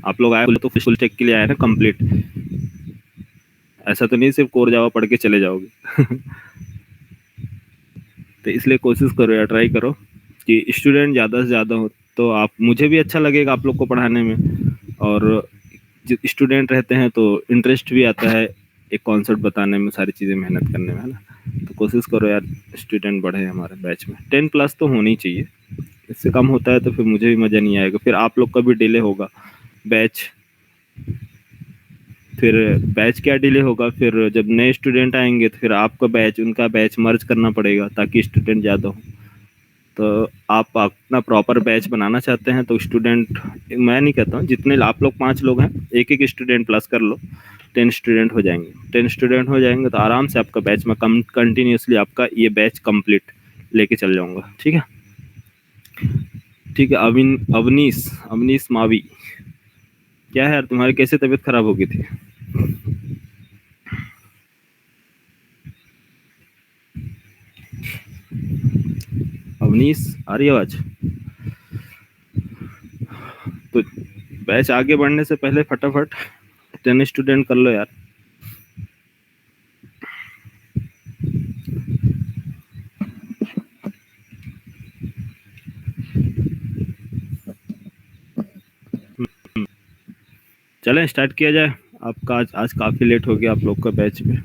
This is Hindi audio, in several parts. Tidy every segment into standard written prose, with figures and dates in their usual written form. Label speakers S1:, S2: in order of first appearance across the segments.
S1: आप लोग आए बोले तो फुल स्टैक के लिए आए ना कंप्लीट, ऐसा तो नहीं सिर्फ कोर जावा पढ़ के चले जाओगे। तो इसलिए कोशिश करो यार, ट्राई करो कि स्टूडेंट ज़्यादा से ज़्यादा हो, तो आप मुझे भी अच्छा लगेगा आप लोग को पढ़ाने में, और स्टूडेंट रहते हैं तो इंटरेस्ट भी आता है एक कॉन्सेप्ट बताने में, सारी चीज़ें मेहनत करने में, है ना। तो कोशिश करो यार स्टूडेंट बढ़े हमारे बैच में, 10+ तो होनी चाहिए, इससे कम होता है तो फिर मुझे भी मज़ा नहीं आएगा, फिर आप लोग का भी डिले होगा बैच, फिर बैच क्या डिले होगा, फिर जब नए स्टूडेंट आएंगे तो फिर आपका बैच उनका बैच मर्ज करना पड़ेगा ताकि स्टूडेंट ज़्यादा हो। तो आप अपना प्रॉपर बैच बनाना चाहते हैं तो स्टूडेंट, मैं नहीं कहता हूँ, जितने आप लोग 5 लोग हैं एक एक स्टूडेंट प्लस कर लो, 10 स्टूडेंट हो जाएंगे, 10 स्टूडेंट हो जाएंगे तो आराम से आपका बैच में कंटिन्यूसली आपका ये बैच कंप्लीट लेके चल जाऊंगा। ठीक है, ठीक है। अवनीश अवनीश मावी, क्या है यार तुम्हारी कैसे तबीयत खराब हो गई थी? अवनीश आ रही आवाज? तो बैच आगे बढ़ने से पहले फटाफट 10 स्टूडेंट कर लो यार। चलें स्टार्ट किया जाए, आपका आज काफ़ी लेट हो गया आप लोग का बैच में।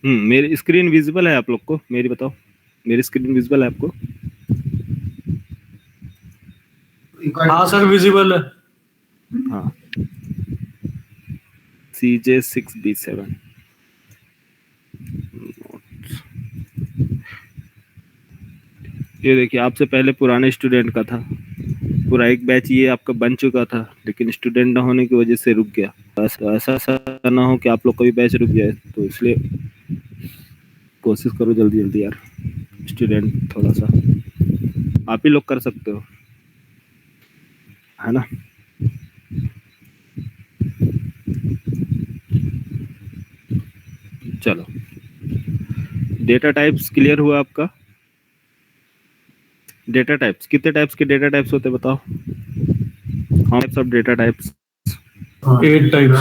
S1: मेरी स्क्रीन विजिबल है आप लोग को मेरी? बताओ, मेरी स्क्रीन विजिबल है आपको?
S2: हाँ सर विजिबल है।
S1: हाँ, CJ6B7 ये देखिए, आपसे पहले पुराने स्टूडेंट का था, पूरा एक बैच ये आपका बन चुका था, लेकिन स्टूडेंट ना होने की वजह से रुक गया। ऐसा ना हो कि आप लोग का भी बैच रुक जाए, तो इसलिए कोशिश करो जल्दी जल्दी यार, स्टूडेंट थोड़ा सा आप ही लोग कर सकते हो, है ना। चलो, डेटा टाइप्स क्लियर हुआ आपका? डेटा टाइप्स, कितने टाइप्स के डेटा टाइप्स होते बताओ? How types of data types?
S2: 8 types.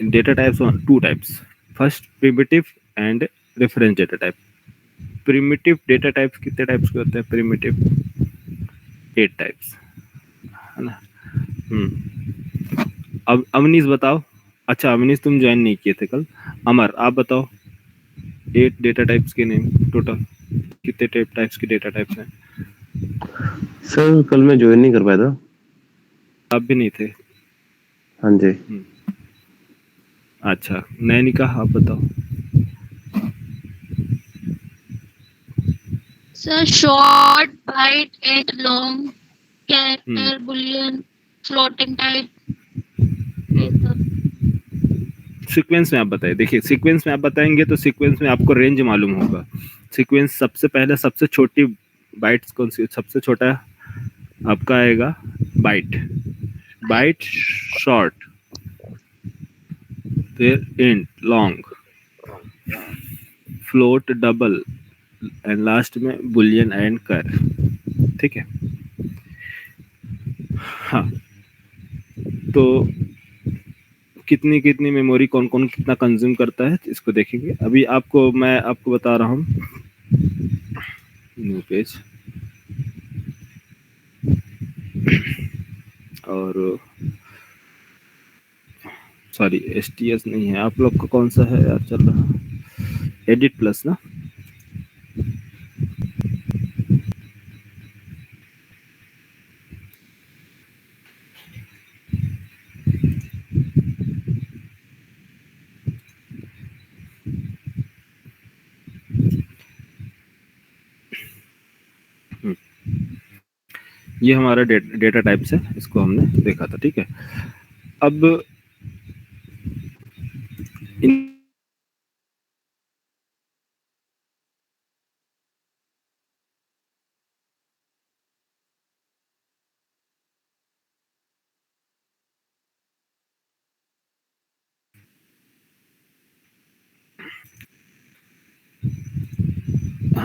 S1: Data types 2 types, first primitive and reference data type. Primitive data types कितने टाइप्स के होते हैं? प्रिमिटिव 8 टाइप्स, है ना। अब अवनीश बताओ। अच्छा अवनीश तुम ज्वाइन नहीं किए थे कल। अमर आप बताओ, 8 डेटा टाइप्स के नेम टोटल, कितने टाइप्स के डेटा टाइप्स हैं?
S3: सर कल मैं ज्वाइन नहीं कर पाया था।
S1: आप भी नहीं थे?
S3: हाँ जी।
S1: अच्छा, नैनिका आप बताओ।
S4: Sir short, byte, and long, character, boolean, floating type, ये सब।
S1: सीक्वेंस में आप बताइए। देखिए सीक्वेंस में आप बताएंगे तो सीक्वेंस में आपको रेंज मालूम होगा। सीक्वेंस सबसे पहले सबसे छोटी बाइट्स कौन सी, सबसे छोटा आपका आएगा बाइट, बाइट शॉर्ट, फिर int long, float double, and last में बुलियन एंड कर। ठीक है, हाँ। तो कितनी कितनी मेमोरी कौन कौन कितना कंज्यूम करता है इसको देखेंगे। अभी आपको मैं आपको बता रहा हूँ, न्यू पेज, और सॉरी STS नहीं है, आप लोग का कौन सा है यार चल रहा? एडिट प्लस ना। ये हमारा डेटा टाइप्स है, इसको हमने देखा था। ठीक है, अब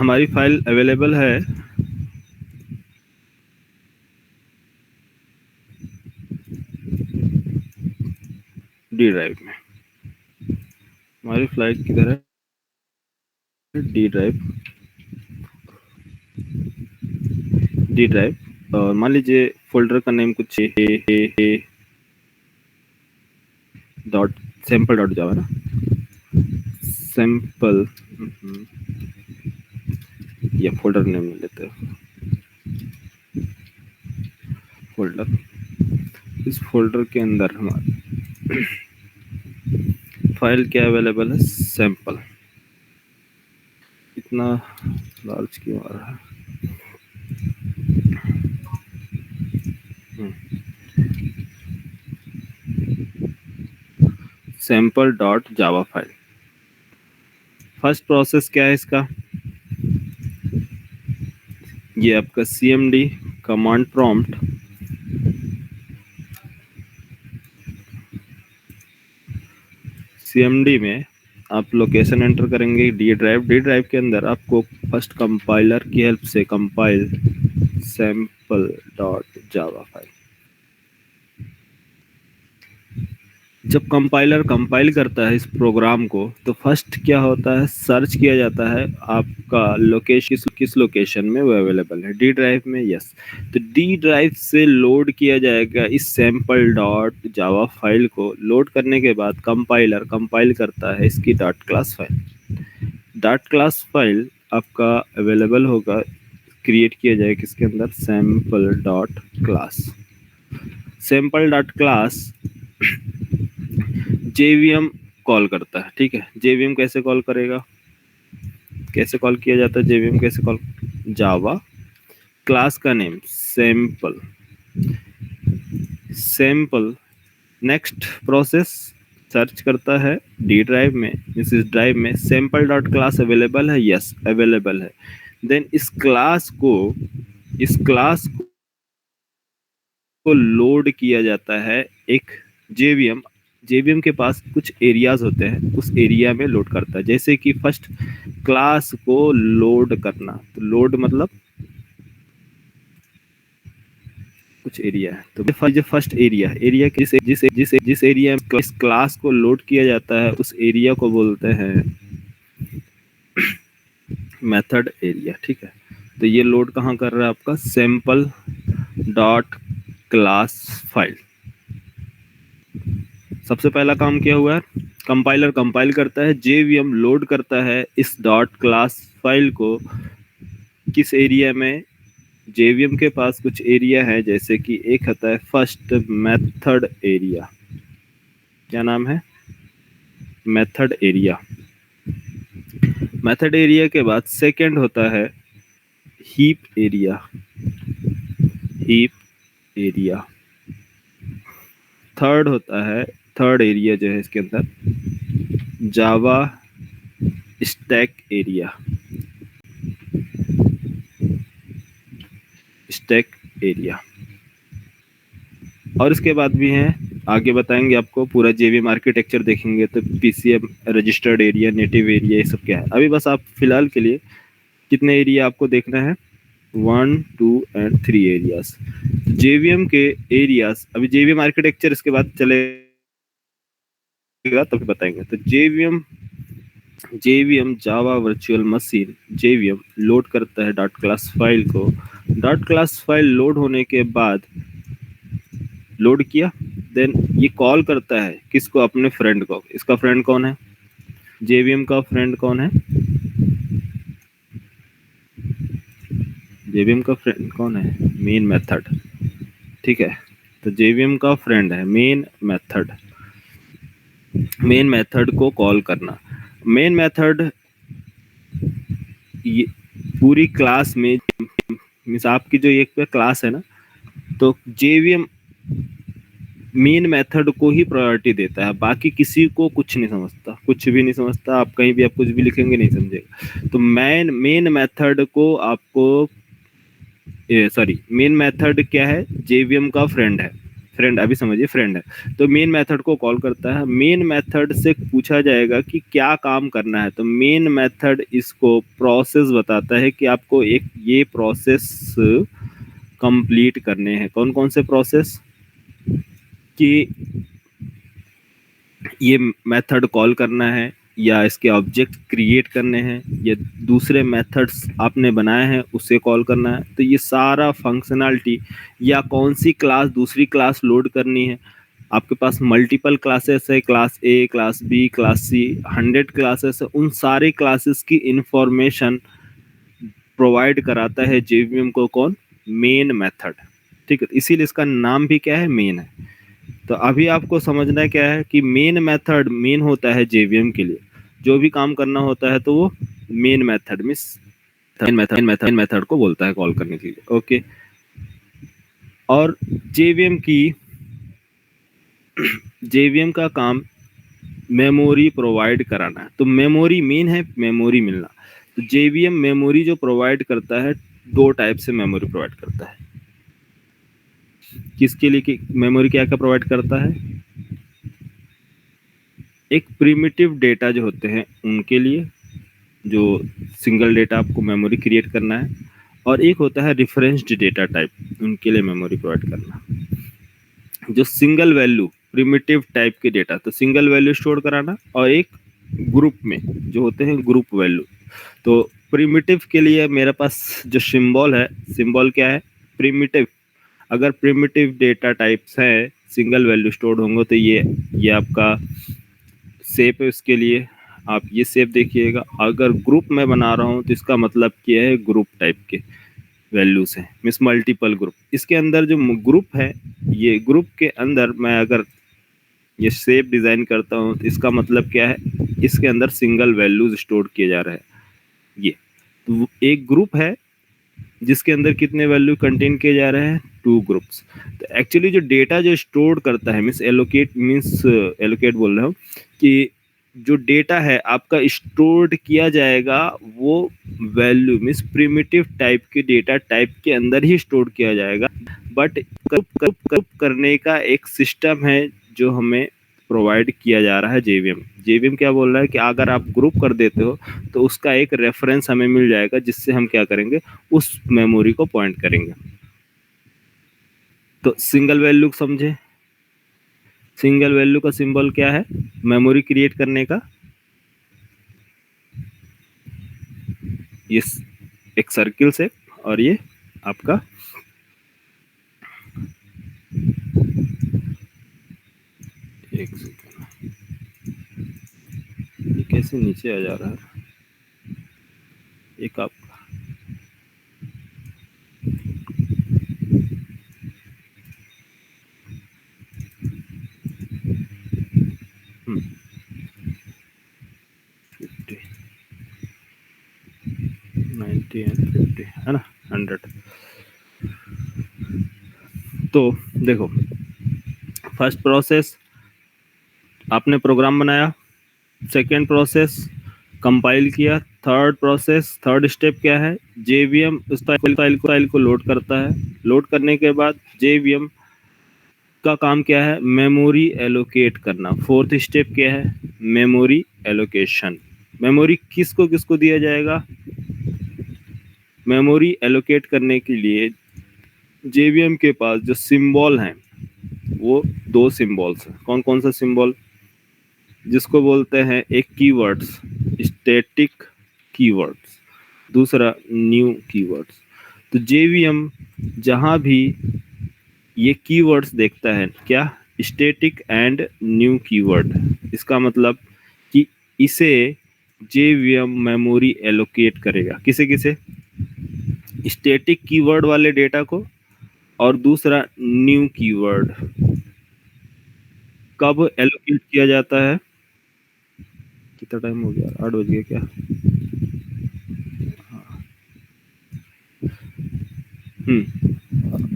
S1: हमारी फाइल अवेलेबल है डी ड्राइव में। हमारी फाइल किधर है? D drive. और मान लीजिए फोल्डर का नेम कुछ डॉट सैंपल डॉट जावा ना, सैंपल, ये फोल्डर नेम लेते हैं फोल्डर। इस फोल्डर के अंदर हमारी फाइल क्या अवेलेबल है? सैंपल। इतना लार्ज क्यों आ रहा है? Sample dot Java file. First process क्या है इसका? ये आपका cmd कमांड प्रॉम्प्ट, cmd में आप लोकेशन एंटर करेंगे डी ड्राइव के अंदर आपको फर्स्ट कंपाइलर की हेल्प से compile sample dot Java file. जब कंपाइलर कंपाइल करता है इस प्रोग्राम को तो फर्स्ट क्या होता है? सर्च किया जाता है आपका लोकेशन किस लोकेशन में वो अवेलेबल है। डी ड्राइव में, यस। तो डी ड्राइव से लोड किया जाएगा इस सैंपल डॉट जावा फाइल को। लोड करने के बाद कंपाइलर कंपाइल करता है इसकी dot class file. Dot class file आपका अवेलेबल होगा, क्रिएट किया जाएगा किसके अंदर? Sample dot class. Sample dot class JVM call करता है, ठीक है। JVM कैसे कॉल करेगा? कैसे कॉल किया जाता है JVM? कैसे कॉल? जावा क्लास का name sample, sample. Next process search करता है डी ड्राइव में, इस ड्राइव में सैंपल डॉट क्लास अवेलेबल है, यस अवेलेबल है। देन इस क्लास को लोड किया जाता है एक JVM के पास कुछ एरियाज होते हैं, उस एरिया में लोड करता है। जैसे कि फर्स्ट क्लास को लोड करना, तो लोड मतलब कुछ एरिया है, तो जो फर्स्ट एरिया जिस एरिया में इस क्लास को लोड किया जाता है उस एरिया को बोलते हैं मेथड एरिया, ठीक है। तो ये लोड कहाँ कर रहा है? आपका सैंपल डॉट क्लास फाइल। सबसे पहला काम क्या हुआ है? कंपाइलर कंपाइल करता है, JVM लोड करता है इस डॉट क्लास फाइल को किस एरिया में? JVM के पास कुछ एरिया है, जैसे कि एक होता है फर्स्ट मेथड एरिया। क्या नाम है? Method area. मेथड एरिया के बाद सेकंड होता है हीप एरिया, थर्ड होता है, थर्ड एरिया जो है इसके अंदर जावा स्टैक एरिया। और इसके बाद भी हैं, आगे बताएंगे आपको पूरा JVM आर्किटेक्चर देखेंगे तो PCM registered area, native area, ये सब क्या है। अभी बस आप फिलहाल के लिए कितने एरिया आपको देखना है? 1, 2 and 3 एरियाज। JVM के एरियाज, अभी JVM आर्किटेक्चर इसके बाद चलेगा तब बताएंगे। तो JVM Java virtual machine JVM load करता है डॉट क्लास फाइल को। डॉट क्लास फाइल लोड होने के बाद लोड किया, देन ये कॉल करता है किसको? अपने फ्रेंड को। इसका फ्रेंड कौन है? JVM का फ्रेंड कौन है? JVM का फ्रेंड कौन है? मेन मेथड, ठीक है। तो JVM का फ्रेंड है मेन मेथड को कॉल करना। मेन मेथड ये पूरी क्लास में, मींस आपकी जो एक क्लास है ना, तो JVM मेन मेथड को ही प्रायोरिटी देता है, बाकी किसी को कुछ नहीं समझता, कुछ भी नहीं समझता। आप कहीं भी आप कुछ भी लिखेंगे नहीं समझेगा। तो मेन मेथड को आपको मेन मेथड क्या है? JVM का फ्रेंड है, फ्रेंड, अभी समझिए फ्रेंड है तो मेन मेथड को कॉल करता है। मेन मेथड से पूछा जाएगा कि क्या काम करना है, तो मेन मेथड इसको प्रोसेस बताता है कि आपको एक ये प्रोसेस कंप्लीट करने हैं। कौन कौन से प्रोसेस? कि ये मेथड कॉल करना है, या इसके ऑब्जेक्ट क्रिएट करने हैं, या दूसरे मेथड्स आपने बनाए हैं उसे कॉल करना है। तो ये सारा फंक्शनैलिटी, या कौन सी क्लास दूसरी क्लास लोड करनी है। आपके पास मल्टीपल क्लासेस है, class A, class B, class C, 100 classes है, उन सारे क्लासेस की इंफॉर्मेशन प्रोवाइड कराता है जेवीएम को कौन? Main method. ठीक है, इसीलिए इसका नाम भी क्या है? मेन है। तो अभी आपको समझना क्या है कि मेन मेथड मेन होता है जेवीएम के लिए। जो भी काम करना होता है तो वो मेन मेथड मेथड को बोलता है कॉल करने के लिए। ओके, और जेवीएम का काम मेमोरी प्रोवाइड कराना है। तो मेमोरी मेन है, मेमोरी मिलना। तो जेवीएम मेमोरी जो प्रोवाइड करता है, 2 टाइप से मेमोरी प्रोवाइड करता है। किसके लिए कि मेमोरी क्या क्या प्रोवाइड करता है? एक प्रिमिटिव डेटा जो होते हैं उनके लिए, जो सिंगल डेटा आपको मेमोरी क्रिएट करना है, और एक होता है रेफरेंस्ड डेटा टाइप, उनके लिए मेमोरी प्रोवाइड करना। जो सिंगल वैल्यू प्रिमिटिव टाइप के डेटा, तो सिंगल वैल्यू स्टोर कराना, और एक ग्रुप में जो होते हैं ग्रुप वैल्यू। तो प्रिमिटिव के लिए मेरे पास जो सिंबल है, सिंबल क्या है? प्रिमिटिव। अगर प्रिमिटिव डेटा टाइप्स है, सिंगल वैल्यू स्टोर्ड होंगे, तो ये आपका शेप है। उसके लिए आप ये शेप देखिएगा। अगर ग्रुप में बना रहा हूँ तो इसका मतलब क्या है? ग्रुप टाइप के वैल्यूज हैं, मीन्स मल्टीपल ग्रुप। इसके अंदर जो ग्रुप है, ये ग्रुप के अंदर मैं अगर ये शेप डिजाइन करता हूँ तो इसका मतलब क्या है? इसके अंदर सिंगल वैल्यूज स्टोर किए जा रहे हैं। ये तो एक ग्रुप है जिसके अंदर कितने वैल्यू कंटेन किए जा रहे हैं? 2 ग्रुप्स। तो एक्चुअली जो डेटा जो स्टोर करता है, मीन्स एलोकेट बोल रहा हूँ कि जो डेटा है आपका स्टोर्ड किया जाएगा, वो वैल्यू मीन्स प्रिमिटिव टाइप के डेटा टाइप के अंदर ही स्टोर किया जाएगा। बट ग्रुप करने का एक सिस्टम है जो हमें प्रोवाइड किया जा रहा है जेवीएम क्या बोल रहा है कि अगर आप ग्रुप कर देते हो तो उसका एक रेफरेंस हमें मिल जाएगा, जिससे हम क्या करेंगे? उस मेमोरी को पॉइंट करेंगे। तो सिंगल वैल्यू समझे? सिंगल वैल्यू का सिंबल क्या है मेमोरी क्रिएट करने का? ये एक सर्किल से, और ये आपका एक सेकंड, ये कैसे नीचे आ जा रहा है? एक आपका है ना, 100। तो देखो, फर्स्ट प्रोसेस आपने प्रोग्राम बनाया, सेकेंड प्रोसेस कंपाइल किया, थर्ड स्टेप क्या है? जेवीएम उस फाइल को लोड करता है। लोड करने के बाद जेवीएम का काम क्या है? मेमोरी एलोकेट करना। फोर्थ स्टेप क्या है? Memory allocation. मेमोरी किसको किसको दिया जाएगा? मेमोरी एलोकेट करने के लिए जेवीएम के पास जो सिंबल हैं वो 2 सिंबल्स हैं। कौन कौन सा सिंबल? जिसको बोलते हैं एक कीवर्ड्स, स्टैटिक कीवर्ड्स, दूसरा न्यू कीवर्ड्स। तो जेवीएम जहां भी ये कीवर्ड्स देखता है, क्या? स्टैटिक एंड न्यू कीवर्ड, इसका मतलब कि इसे जेवीएम मेमोरी एलोकेट करेगा। किसे किसे? स्टैटिक कीवर्ड वाले डेटा को, और दूसरा न्यू कीवर्ड। कब एलोकेट किया जाता है? कितना टाइम हो गया? 8 बज गया क्या?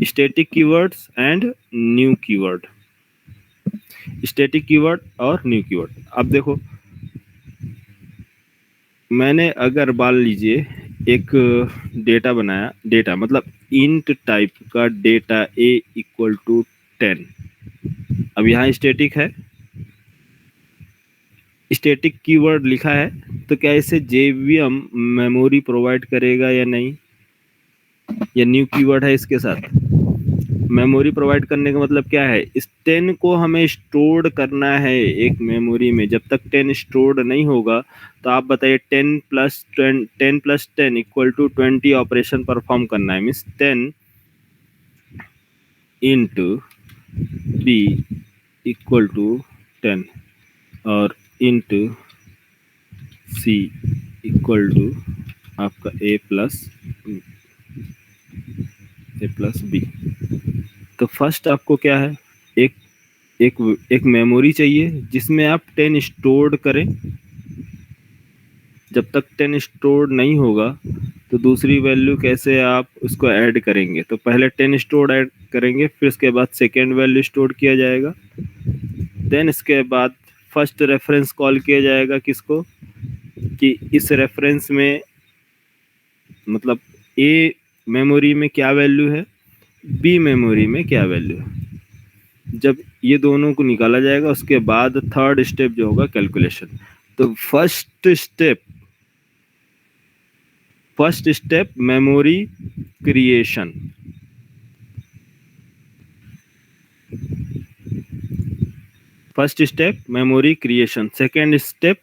S1: Static keywords and new keyword. Static keyword और न्यू कीवर्ड। अब देखो, मैंने अगर मान लीजिए एक डेटा बनाया, डेटा मतलब इंट टाइप का डेटा a = 10, अब यहाँ स्टैटिक है, स्टैटिक कीवर्ड लिखा है, तो क्या इसे JVM मेमोरी प्रोवाइड करेगा या नहीं, या न्यू कीवर्ड है इसके साथ। मेमोरी प्रोवाइड करने का मतलब क्या है, इस 10 को हमें स्टोर करना है एक मेमोरी में। जब तक 10 स्टोर्ड नहीं होगा तो आप बताइए 10 plus 10 equal to 20 operation perform करना है, means 10 int B equal to 10 और इंटू C इक्वल टू आपका A प्लस B। तो फर्स्ट आपको क्या है, एक मेमोरी चाहिए जिसमें आप 10 स्टोर्ड करें। जब तक 10 स्टोर्ड नहीं होगा तो दूसरी वैल्यू कैसे आप उसको ऐड करेंगे, तो पहले 10 स्टोर्ड ऐड करेंगे, फिर उसके बाद सेकेंड वैल्यू स्टोर किया जाएगा, देन इसके बाद फर्स्ट रेफरेंस कॉल किया जाएगा किसको, कि इस रेफरेंस में मतलब A मेमोरी में क्या वैल्यू है, B मेमोरी में क्या वैल्यू है। जब ये दोनों को निकाला जाएगा उसके बाद थर्ड स्टेप जो होगा कैलकुलेशन। तो first step memory creation, first step memory creation, second step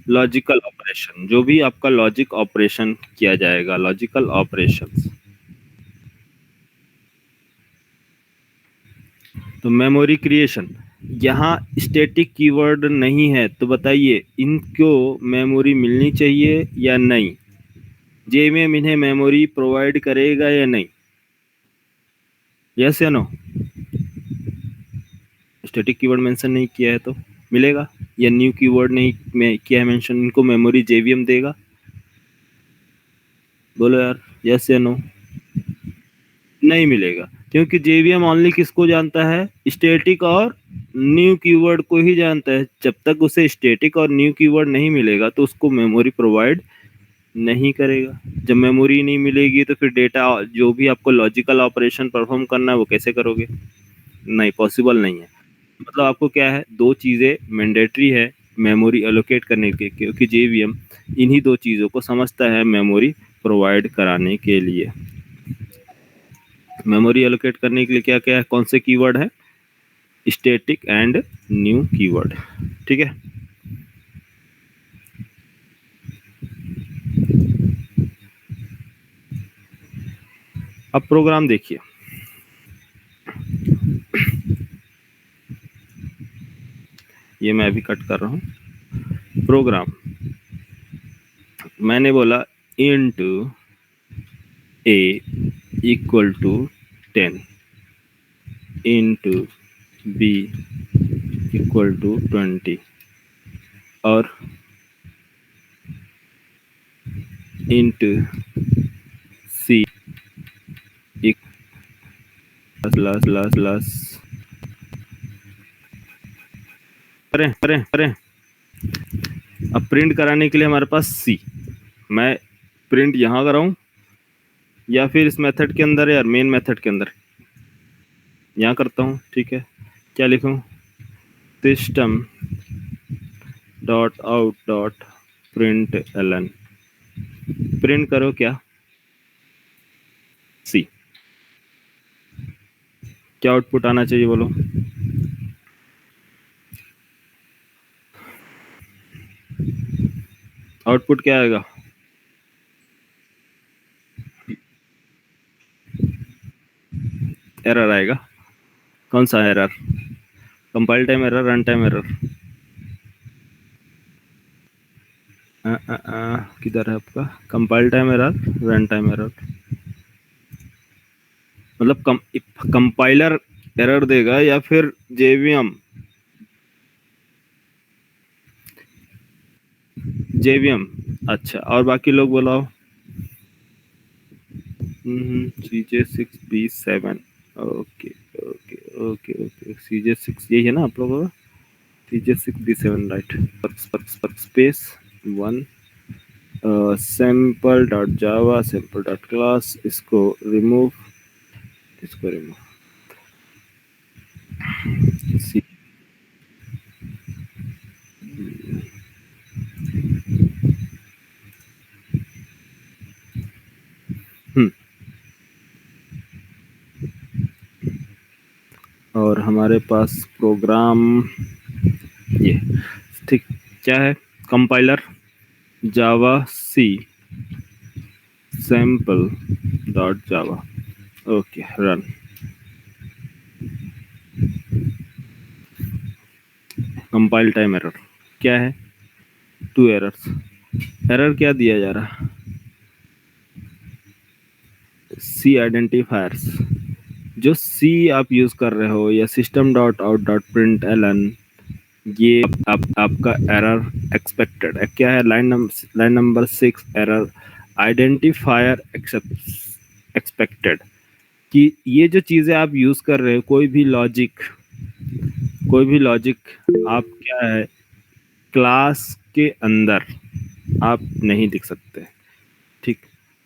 S1: logical operation, जो भी आपका लॉजिक ऑपरेशन किया जाएगा, लॉजिकल ऑपरेशंस। तो मेमोरी क्रिएशन, यहाँ स्टैटिक कीवर्ड नहीं है, तो बताइए इनको मेमोरी मिलनी चाहिए या नहीं, JVM इन्हें मेमोरी प्रोवाइड करेगा या नहीं, यस या नो। स्टैटिक कीवर्ड मेंशन नहीं किया है तो मिलेगा, या न्यू कीवर्ड नहीं किया है मेंशन, इनको मेमोरी JVM देगा, बोलो यार यस या नो। नहीं मिलेगा, क्योंकि JVM ओनली किसको जानता है, स्टैटिक और न्यू कीवर्ड को ही जानता है। जब तक उसे स्टैटिक और न्यू कीवर्ड नहीं मिलेगा तो उसको मेमोरी प्रोवाइड नहीं करेगा। जब मेमोरी नहीं मिलेगी तो फिर डेटा जो भी आपको लॉजिकल ऑपरेशन परफॉर्म करना है वो कैसे करोगे, नहीं पॉसिबल नहीं है। मतलब आपको क्या है, दो चीज़ें मैंडेटरी है मेमोरी एलोकेट करने के, क्योंकि JVM इन्हीं दो चीज़ों को समझता है मेमोरी प्रोवाइड कराने के लिए। मेमोरी एलोकेट करने के लिए क्या क्या है, कौन से कीवर्ड है, स्टैटिक एंड न्यू कीवर्ड, ठीक है। अब प्रोग्राम देखिए, ये मैं अभी कट कर रहा हूँ। प्रोग्राम मैंने बोला int A equal to 10 int B equal to 20 और इंटू C प्लस करें। अब प्रिंट कराने के लिए हमारे पास C, मैं प्रिंट यहाँ कराऊँ या फिर इस मेथड के अंदर, यार मेन मेथड के अंदर यहाँ करता हूँ, ठीक है। क्या लिखूँ, system dot out dot println, print करो क्या, C। क्या आउटपुट आना चाहिए बोलो, आउटपुट क्या आएगा, एरर आएगा। कौन सा error, compile time error, run time error, किधर है आपका compile time error, run time error. मतलब कंपाइलर एरर देगा या फिर JVM अच्छा, और बाकी लोग बोलाओ। CJ6B7, okay okay okay okay, CJ6 यही है ना आप लोगों का, CJ6B7 right. Space 1 sample.java sample.class, इसको रिमूव, सी और हमारे पास प्रोग्राम ये ठीक क्या है, compiler Java C sample dot Java, okay run. Compile time error क्या है, 2 एरर्स। एरर क्या दिया जा रहा, सी आइडेंटिफायर्स। जो सी आप यूज कर रहे हो या system dot out dot println, ये आपका एरर एक्सपेक्टेड क्या है, line number 6 error identifier expected. कि ये जो चीजें आप यूज कर रहे हो, कोई भी लॉजिक आप क्या है क्लास के अंदर आप नहीं लिख सकते, ठीक।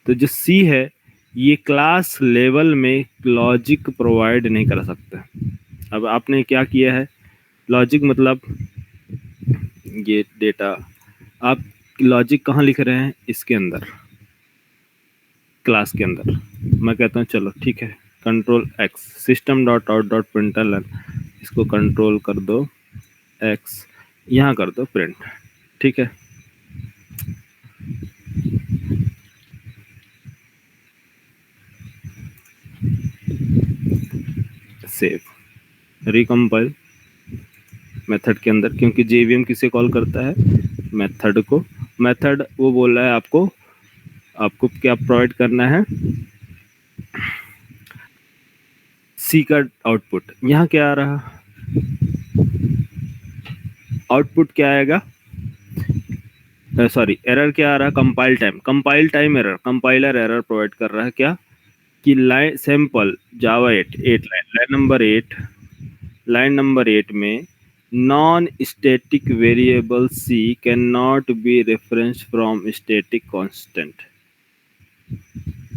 S1: तो जो सी है ये क्लास लेवल में लॉजिक प्रोवाइड नहीं कर सकते। अब आपने क्या किया है, लॉजिक मतलब ये डेटा आप लॉजिक कहाँ लिख रहे हैं, इसके अंदर क्लास के अंदर। मैं कहता हूँ चलो ठीक है, control x system dot out dot println, इसको कंट्रोल कर दो एक्स, यहाँ कर दो प्रिंट, ठीक है। सेव रिकम्पाइल मेथड के अंदर, क्योंकि जेवीएम किसे कॉल करता है, मेथड को। मेथड वो बोल रहा है आपको क्या प्रोवाइड करना है, सी का आउटपुट। यहाँ क्या आ रहा, आउटपुट क्या आएगा, सॉरी एरर क्या आ रहा, compile time error. Compiler error provide कर रहा है क्या, कि line sample Java 8 line number 8 में non static variable C can not be reference from static constant.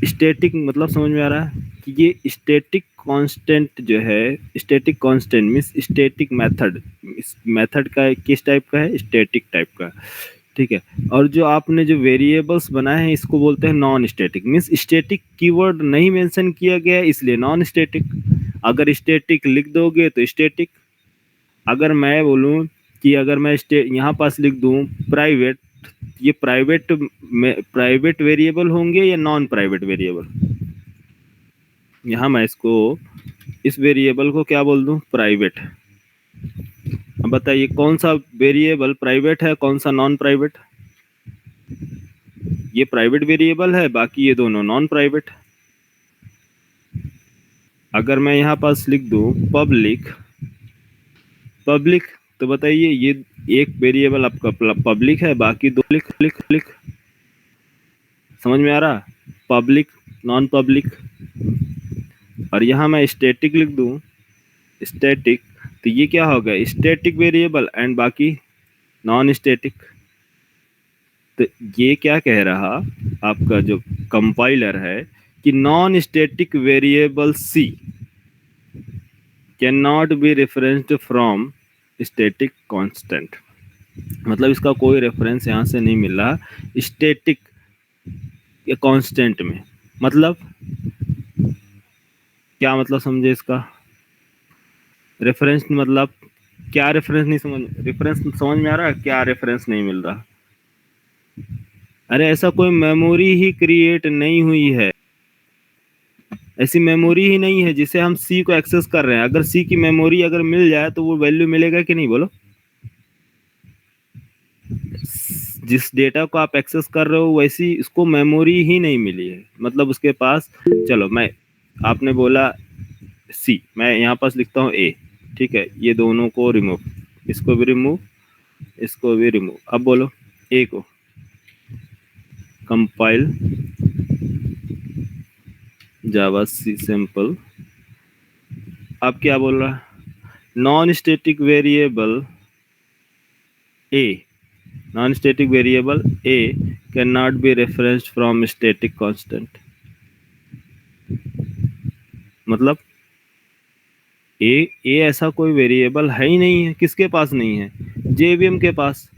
S1: Static मतलब समझ में आ रहा है कि ये स्टैटिक कांस्टेंट जो है, static constant means static method. इस मेथड का किस टाइप का है, स्टैटिक टाइप का, ठीक है। और जो आपने जो वेरिएबल्स बनाए हैं इसको बोलते हैं non static, means static keyword नहीं मेंशन किया गया है इसलिए नॉन स्टैटिक। अगर स्टैटिक लिख दोगे तो स्टैटिक। अगर मैं बोलूं कि अगर मैं यहाँ पास लिख दूं प्राइवेट, ये प्राइवेट वेरिएबल होंगे या नॉन प्राइवेट वेरिएबल। यहाँ मैं इसको इस वेरिएबल को क्या बोल दूं, प्राइवेट। अब बताइए कौन सा वेरिएबल प्राइवेट है, कौन सा नॉन प्राइवेट। ये प्राइवेट वेरिएबल है, बाकी ये दोनों नॉन प्राइवेट। अगर मैं यहाँ पास लिख दूं पब्लिक, तो बताइए ये एक वेरिएबल आपका पब्लिक है, बाकी दो लिख समझ में आ रहा, पब्लिक नॉन पब्लिक। और यहाँ मैं स्टैटिक लिख दूं स्टैटिक, तो ये क्या होगा, स्टैटिक वेरिएबल एंड बाकी नॉन स्टैटिक। तो ये क्या कह रहा आपका जो कंपाइलर है कि non static variable C can not be referenced from static constant. मतलब इसका कोई रेफरेंस यहाँ से नहीं मिल रहा स्टैटिक या कांस्टेंट में। मतलब क्या मतलब समझे इसका, रेफरेंस मतलब क्या, रेफरेंस नहीं रेफरेंस समझ में आ रहा है, क्या रेफरेंस नहीं मिल रहा। अरे ऐसा कोई मेमोरी ही क्रिएट नहीं हुई है, ऐसी मेमोरी ही नहीं है जिसे हम सी को एक्सेस कर रहे हैं। अगर सी की मेमोरी अगर मिल जाए तो वो वैल्यू मिलेगा कि नहीं, बोलो। जिस डेटा को आप एक्सेस कर रहे हो वैसी इसको मेमोरी ही नहीं मिली है, मतलब उसके पास। चलो मैं, आपने बोला सी, मैं यहाँ पास लिखता हूँ ए, ठीक है। ये दोनों को रिमूव, इसको भी रिमूव, इसको भी रिमूव। अब बोलो ए को कंपाइल जावा सी सैंपल। अब क्या बोल रहा है, non static variable A, non static variable A can not be referenced from static constant. मतलब ए ऐसा कोई वेरिएबल है ही नहीं है। किसके पास नहीं है? जेवीएम के पास।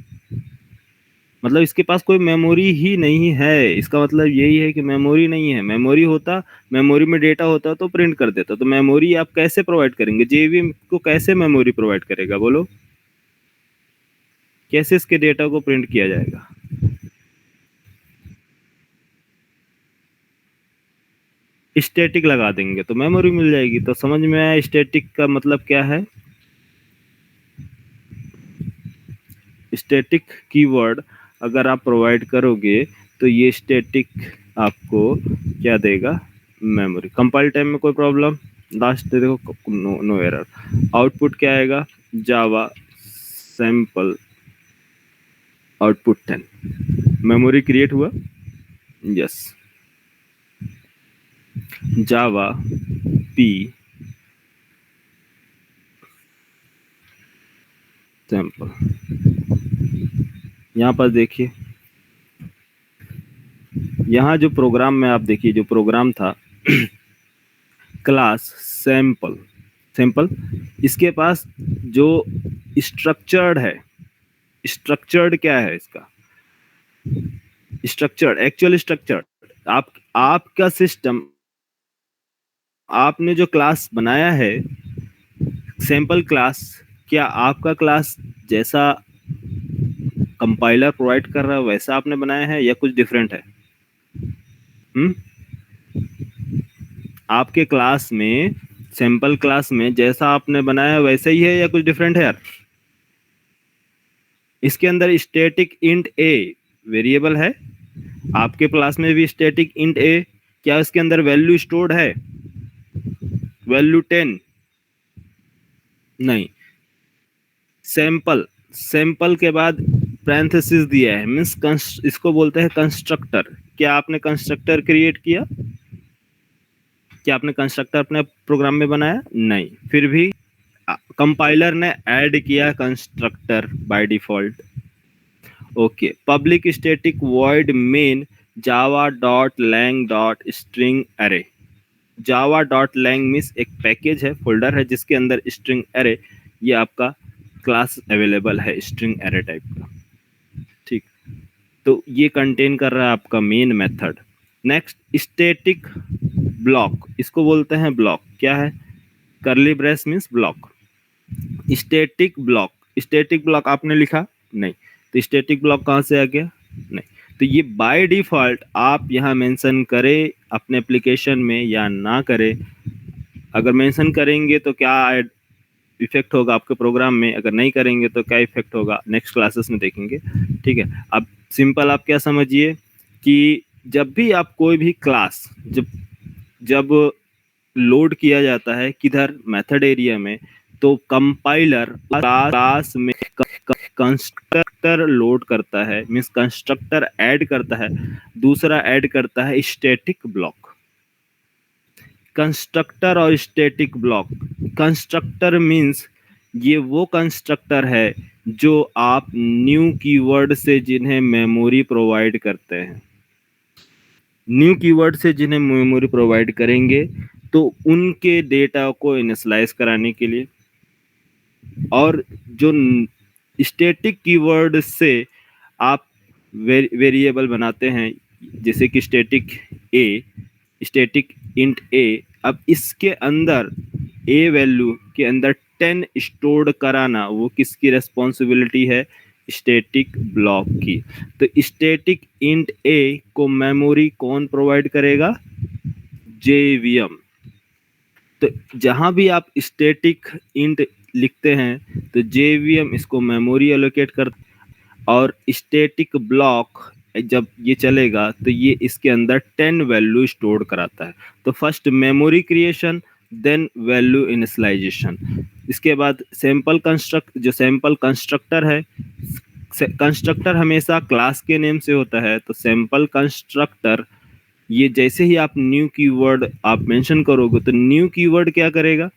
S1: मतलब इसके पास कोई मेमोरी ही नहीं है। इसका मतलब यही है कि मेमोरी नहीं है। मेमोरी होता, मेमोरी में डेटा होता तो प्रिंट कर देता। तो मेमोरी आप कैसे प्रोवाइड करेंगे? जेवीएम को कैसे मेमोरी प्रोवाइड करेगा बोलो? कैसे इसके डेटा को प्रिंट किया जाएगा? स्टैटिक लगा देंगे तो मेमोरी मिल जाएगी। तो समझ में आया स्टैटिक का मतलब क्या है? स्टैटिक कीवर्ड अगर आप प्रोवाइड करोगे तो ये स्टैटिक आपको क्या देगा? मेमोरी। कंपाइल टाइम में कोई प्रॉब्लम? लास्ट देखो, नो एरर। आउटपुट क्या आएगा? जावा सैंपल आउटपुट 10। मेमोरी क्रिएट हुआ? यस। जावा पी सैंपल। यहाँ पर देखिए, यहाँ जो प्रोग्राम में आप देखिए, जो प्रोग्राम था क्लास सैंपल, सैंपल, इसके पास जो स्ट्रक्चर्ड है, स्ट्रक्चर्ड क्या है इसका? Structured, actual structured. आपका सिस्टम, आपने जो क्लास बनाया है सैंपल क्लास, क्या आपका क्लास जैसा कंपाइलर प्रोवाइड कर रहा है वैसा आपने बनाया है या कुछ डिफरेंट है? आपके क्लास में, सैंपल क्लास में जैसा आपने बनाया वैसा ही है या कुछ डिफरेंट है यार? इसके अंदर स्टैटिक इंट ए वेरिएबल है। आपके क्लास में भी स्टैटिक इंट ए, क्या इसके अंदर वैल्यू स्टोर्ड है? वैल्यू 10 नहीं। सैंपल, सैंपल के बाद पैरेंथेसिस दिया है, मींस इसको बोलते हैं कंस्ट्रक्टर। क्या आपने कंस्ट्रक्टर क्रिएट किया? क्या आपने कंस्ट्रक्टर अपने प्रोग्राम में बनाया? नहीं। फिर भी कंपाइलर ने ऐड किया constructor by default. Okay. Public static void main Java dot lang dot string array. Java dot lang means एक पैकेज है, फोल्डर है जिसके अंदर स्ट्रिंग अरे, ये आपका क्लास अवेलेबल है स्ट्रिंग अरे टाइप का। ठीक, तो ये कंटेन कर रहा है आपका main method. Next static block, इसको बोलते हैं ब्लॉक। क्या है? Curly brace means block. Static block, static block आपने लिखा नहीं, तो स्टैटिक ब्लॉक कहाँ से आ गया? नहीं। तो ये बाय डिफॉल्ट आप यहाँ मेंशन करें अपने एप्लीकेशन में या ना करें, अगर मेंशन करेंगे तो क्या इफेक्ट होगा आपके प्रोग्राम में, अगर नहीं करेंगे तो क्या इफेक्ट होगा, नेक्स्ट क्लासेस में देखेंगे। ठीक है। अब सिंपल आप क्या समझिए कि जब भी आप कोई भी क्लास जब लोड किया जाता है किधर? मेथड एरिया में, तो कंपाइलर क्लास में कंस्ट्रक्टर लोड करता है, मींस कंस्ट्रक्टर ऐड करता है। दूसरा ऐड करता है स्टैटिक ब्लॉक। कंस्ट्रक्टर और स्टैटिक ब्लॉक। कंस्ट्रक्टर मींस ये वो कंस्ट्रक्टर है जो आप न्यू कीवर्ड से जिन्हें मेमोरी प्रोवाइड करते हैं। न्यू कीवर्ड से जिन्हें मेमोरी प्रोवाइड करेंगे तो उनके डेटा को इनिशियलाइज कराने के लिए, और जो स्टैटिक कीवर्ड से आप वेरिएबल बनाते हैं जैसे कि स्टैटिक ए, स्टैटिक इंट ए, अब इसके अंदर ए वैल्यू के अंदर 10 स्टोर्ड कराना वो किसकी रेस्पॉन्सिबिलिटी है? स्टैटिक ब्लॉक की। तो स्टैटिक इंट ए को मेमोरी कौन प्रोवाइड करेगा? जेवीएम। तो जहां भी आप स्टैटिक इंट लिखते हैं तो जेवीएम इसको मेमोरी एलोकेट कर, और स्टैटिक ब्लॉक जब ये चलेगा तो ये इसके अंदर 10 वैल्यू स्टोर कराता है। तो first memory creation, then value initialization. इसके बाद सैंपल कंस्ट्रक्ट, जो सैंपल कंस्ट्रक्टर है, कंस्ट्रक्टर हमेशा क्लास के नेम से होता है, तो सैंपल कंस्ट्रक्टर ये जैसे ही आप न्यू कीवर्ड आप मेंशन करोगे तो न्यू कीवर्ड क्या करेगा?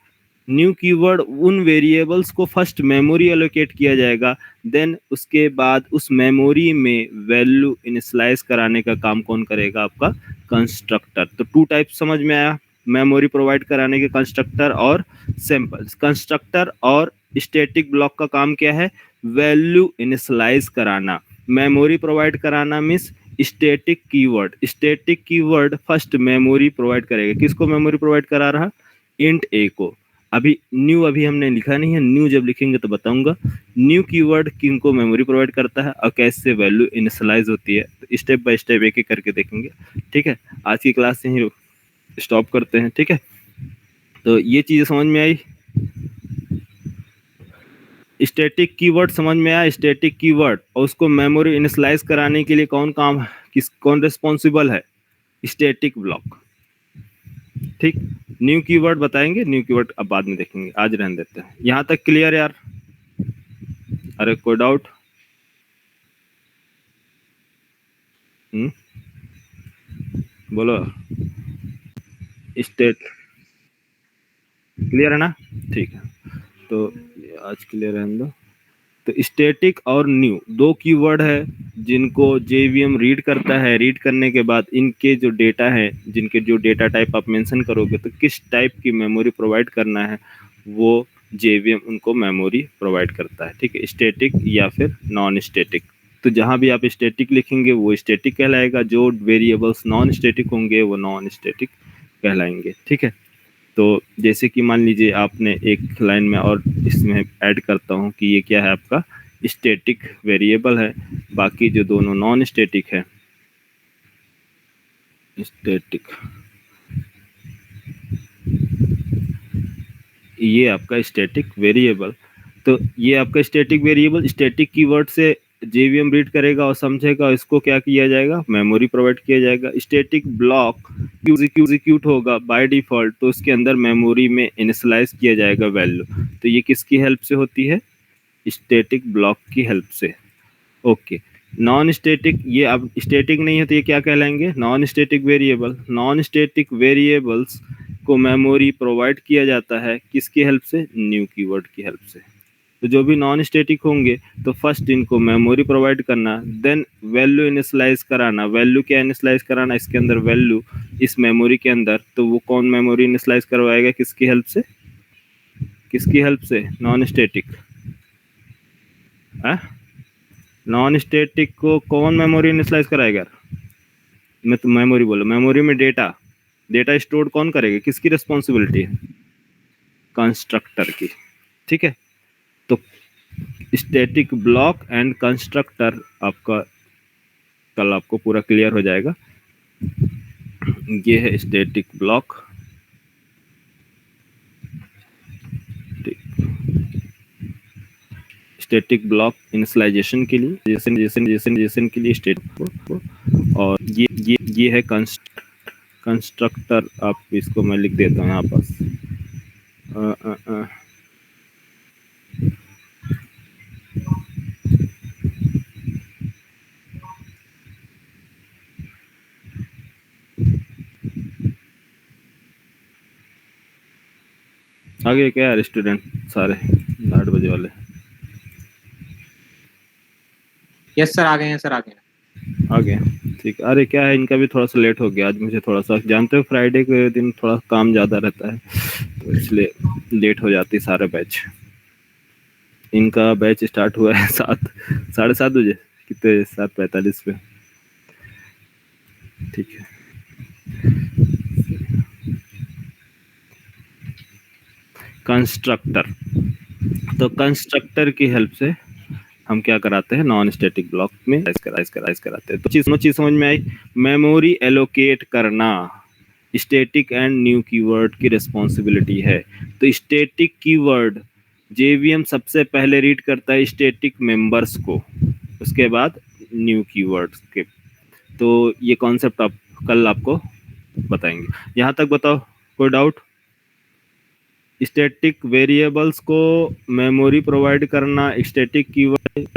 S1: न्यू कीवर्ड उन वेरिएबल्स को फर्स्ट मेमोरी एलोकेट किया जाएगा, देन उसके बाद उस मेमोरी में वैल्यू इनिशियलाइज कराने का काम कौन करेगा? आपका कंस्ट्रक्टर। तो 2 टाइप समझ में आया मेमोरी प्रोवाइड कराने के कंस्ट्रक्टर और सैंपल्स। कंस्ट्रक्टर और स्टैटिक ब्लॉक का काम क्या है? वैल्यू इनिशियलाइज कराना। मेमोरी प्रोवाइड कराना means static keyword. Static keyword first memory provide करेगा। किसको मेमोरी प्रोवाइड करा रहा? इंट ए को। अभी हमने लिखा नहीं है, न्यू जब लिखेंगे तो बताऊंगा। न्यू कीवर्ड किनको मेमोरी प्रोवाइड करता है और कैसे वैल्यू इनिशियलाइज होती है, तो स्टेप बाय स्टेप एक एक करके देखेंगे। ठीक है, आज की क्लास से ही स्टॉप करते हैं। ठीक है, तो ये चीजें समझ में आई। स्टैटिक कीवर्ड समझ में आया। स्टैटिक कीवर्ड और उसको मेमोरी इनिशियलाइज कराने के लिए कौन रिस्पॉन्सिबल है? Static block. ठीक, न्यू कीवर्ड बताएंगे, न्यू कीवर्ड अब बाद में देखेंगे, आज रहने देते हैं। यहां तक क्लियर यार? अरे कोई डाउट? बोलो। स्टेट क्लियर है ना? ठीक है, तो आज क्लियर रहने दो। तो स्टैटिक और न्यू दो कीवर्ड है जिनको जेवीएम रीड करता है। रीड करने के बाद इनके जो डेटा है, जिनके जो डेटा टाइप आप मेंशन करोगे, तो किस टाइप की मेमोरी प्रोवाइड करना है वो जेवीएम उनको मेमोरी प्रोवाइड करता है। ठीक है, स्टैटिक या फिर नॉन स्टैटिक। तो जहाँ भी आप स्टैटिक लिखेंगे वो स्टैटिक कहलाएगा, जो वेरिएबल्स नॉन स्टैटिक होंगे वो नॉन स्टैटिक कहलाएंगे। ठीक है, तो जैसे कि मान लीजिए आपने एक लाइन में और इसमें ऐड करता हूँ कि ये क्या है, आपका स्टैटिक वेरिएबल है, बाकी जो दोनों नॉन स्टैटिक है, स्टैटिक, ये आपका स्टैटिक वेरिएबल। तो ये आपका स्टैटिक वेरिएबल स्टैटिक कीवर्ड से जेवीएम रीड करेगा और समझेगा, इसको क्या किया जाएगा? मेमोरी प्रोवाइड किया जाएगा। स्टैटिक ब्लॉक एग्जीक्यूट होगा बाय डिफॉल्ट, तो उसके अंदर मेमोरी में इनिशियलाइज किया जाएगा वैल्यू। तो ये किसकी हेल्प से होती है? स्टैटिक ब्लॉक की हेल्प से। ओके, नॉन स्टैटिक, ये अब स्टैटिक नहीं है तो ये क्या कहलाएंगे? Non static variable. Non static variables को मेमोरी प्रोवाइड किया जाता है किसकी हेल्प से? न्यू कीवर्ड की हेल्प से। तो जो भी नॉन स्टैटिक होंगे तो फर्स्ट इनको मेमोरी प्रोवाइड करना, देन वैल्यू इनिशियलाइज कराना। वैल्यू क्या इनिशियलाइज कराना? इसके अंदर वैल्यू इस मेमोरी के अंदर। तो वो कौन मेमोरी इनिशियलाइज करवाएगा? किसकी हेल्प से? किसकी हेल्प से? Non static. नॉन स्टैटिक को कौन मेमोरी इनिशियलाइज कराएगा? मैं तो मेमोरी बोला, मेमोरी में डेटा स्टोर कौन करेगा? किसकी रिस्पॉन्सिबिलिटी है? कंस्ट्रक्टर की। ठीक है, तो स्टैटिक ब्लॉक एंड कंस्ट्रक्टर आपका कल आपको पूरा क्लियर हो जाएगा। ये है static block. Static block initialization के लिए, जैसे के लिए स्टैटिक, और ये है कंस्ट्रक्टर। आप इसको मैं लिख देता हूँ यहाँ पास। आगे क्या है स्टूडेंट सारे 8 बजे वाले?
S5: यस सर, आ गए हैं सर, आ गए हैं।
S1: आ गए, ठीक। अरे क्या है, इनका भी थोड़ा सा लेट हो गया आज। मुझे थोड़ा सा, जानते हो फ्राइडे के दिन थोड़ा काम ज़्यादा रहता है, तो इसलिए लेट हो जाती सारे बैच। इनका बैच स्टार्ट हुआ है 7:30 बजे, कितने 7:45 पे। ठीक है, कंस्ट्रक्टर। तो कंस्ट्रक्टर की हेल्प से हम क्या कराते हैं? नॉन स्टैटिक ब्लॉक में कराते हैं। तो चीज समझ में आई। मेमोरी एलोकेट करना स्टैटिक एंड न्यू कीवर्ड की रिस्पॉन्सिबिलिटी है। तो स्टैटिक कीवर्ड जेवीएम सबसे पहले रीड करता है स्टैटिक मेंबर्स को, उसके बाद न्यू कीवर्ड्स के। तो ये कॉन्सेप्ट आप कल आपको बताएंगे। यहाँ तक बताओ, कोई डाउट? स्टैटिक वेरिएबल्स को मेमोरी प्रोवाइड करना स्टैटिक कीवर्ड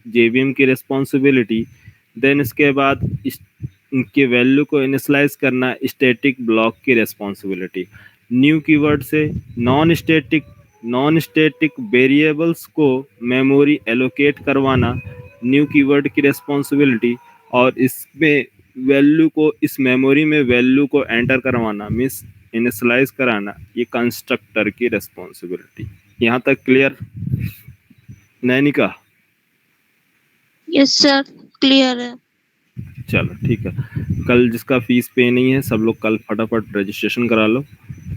S1: जेवीएम की रिस्पॉन्सिबिलिटी, देन इसके बाद इनके वैल्यू को इनिशियलाइज करना स्टैटिक ब्लॉक की रिस्पॉन्सिबिलिटी। न्यू कीवर्ड से नॉन स्टैटिक वेरिएबल्स को मेमोरी एलोकेट करवाना न्यू कीवर्ड की रिस्पॉन्सिबिलिटी, और इसमें वैल्यू को, इस मेमोरी में वैल्यू को एंटर करवाना मीन्स इनिशियलाइज कराना ये कंस्ट्रक्टर की रिस्पॉन्सिबिलिटी। यहाँ तक clear Nainika?
S4: Yes sir, clear है।
S1: चलो ठीक है, कल जिसका फीस पे नहीं है सब लोग कल फटाफट रजिस्ट्रेशन करा लो,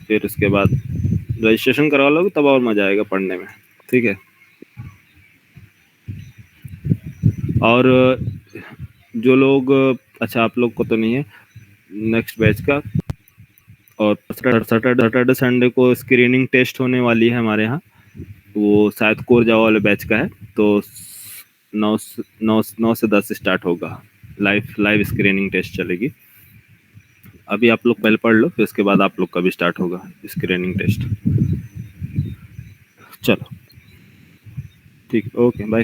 S1: फिर उसके बाद रजिस्ट्रेशन करवा लोगे तब और मजा आएगा पढ़ने में, ठीक है। और जो लोग, अच्छा आप लोग को तो नहीं है नेक्स्ट बैच का, और सैटरडे संडे को स्क्रीनिंग टेस्ट होने वाली है हमारे यहाँ, वो शायद कोर जावा वाले बैच का है, तो 9 से 10 स्टार्ट होगा, लाइव स्क्रीनिंग टेस्ट चलेगी। अभी आप लोग पहले पढ़ लो, फिर उसके बाद आप लोग का भी स्टार्ट होगा स्क्रीनिंग टेस्ट। चलो ठीक, ओके बाय।